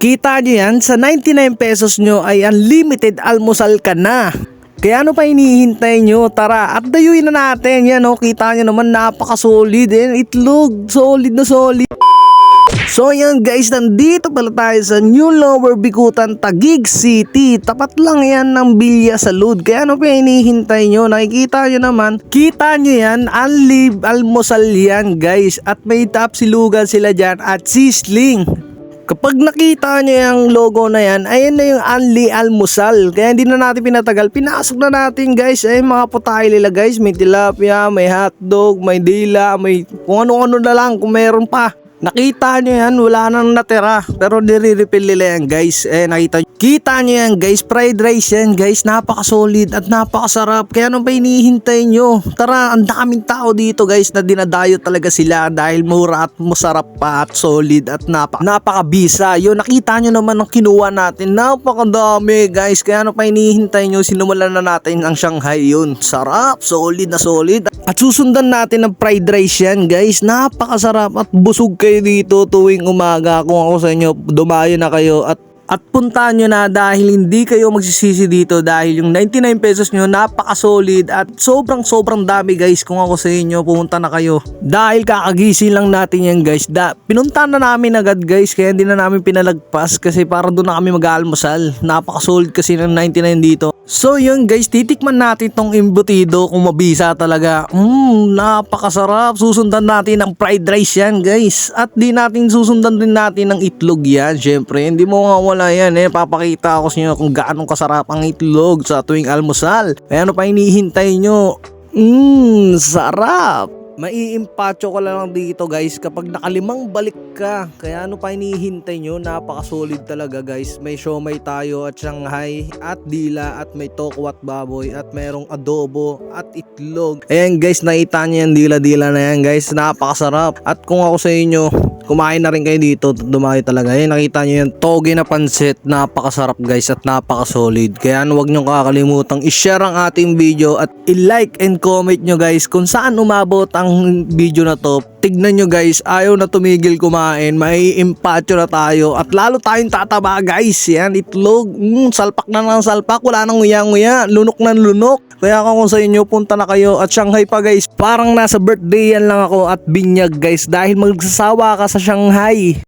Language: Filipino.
Kita nyo yan, sa 99 pesos nyo ay unlimited almusal ka na. Kaya ano pa hinihintay nyo? Tara, at dayuin na natin. Yan o, kita nyo naman napaka-solid. Itlog, solid na solid. So yan guys, nandito pala tayo sa New Lower Bicutan, Taguig City. Tapat lang yan ng Villa Salud. Kaya ano pa hinihintay nyo? Nakikita nyo naman. Kita nyo yan, almusal yan guys. At may tapsilugan sila dyan at sisling. Kapag nakita nyo yung logo na yan, ayan na yung Unli Almusal. Kaya hindi na natin pinatagal, pinasok na natin guys. Ay mga putahe nila guys, may tilapia, may hotdog, may dila, may kung ano-ano na lang kung meron pa. Nakita nyo yan, wala nang natira. Pero nire-refill nila yan guys. Nakita nyo. Kita nyo yan guys, fried rice yan guys. Napaka-solid at napakasarap. Kaya ano pa hinihintay nyo? Tara, ang daming tao dito guys na dinadayo talaga sila dahil mura at masarap pa at solid at napaka-bisa. Yun, nakita nyo naman ang kinuha natin. Napakadami guys. Kaya ano pa hinihintay nyo? Sinumulan na natin ang Shanghai yun. Sarap, solid na solid. At susundan natin ng fried rice yan guys. Napakasarap at busog kayo dito tuwing umaga. Kung ako sa inyo, dumayo na kayo at puntahan nyo na dahil hindi kayo magsisisi dito dahil yung 99 pesos nyo napaka-solid at sobrang dami guys. Kung ako sa inyo, pumunta na kayo dahil kakagising lang natin yan guys. Pinunta na namin agad guys, kaya hindi na namin pinalagpas kasi para doon na kami mag-almusal. Napaka-solid kasi ng 99 dito. So yun guys, titikman natin tong embutido kung mabisa talaga. Napakasarap. Susundan natin ng fried rice yan guys. At di natin susundan din natin ng itlog yan. Syempre, hindi mo mawala yan Papakita ako sa inyo kung gaano kasarap ang itlog sa tuwing almusal. Kaya ano pa hinihintay nyo? Sarap. Maiimpatyo ka lang dito guys kapag nakalimang balik ka. Kaya ano pa hinihintay nyo? Napaka-solid talaga guys. May siomay tayo at Shanghai at dila at may toko at baboy at merong adobo at itlog. Ayan guys, nakita nyo yan dila-dila na yan guys. Napakasarap. At kung ako sa inyo, kumain na rin kayo dito, dumayo talaga. Ayan, nakita nyo yan, toge na pansit. Napakasarap guys at napaka-solid. Kaya huwag nyo kakalimutang i-share ang ating video at i-like and comment nyo guys kung saan umabot ang video na to. Tignan nyo guys, ayaw na tumigil kumain, maiimpatyo na tayo at lalo tayong tataba guys. Yan, itlog, salpak na ng salpak, wala nang nguya-nguya, lunok na lunok. Kaya kung sa inyo, punta na kayo at Shanghai pa guys. Parang nasa birthday yan lang ako at binyag guys dahil magsasawa ka sa Shanghai.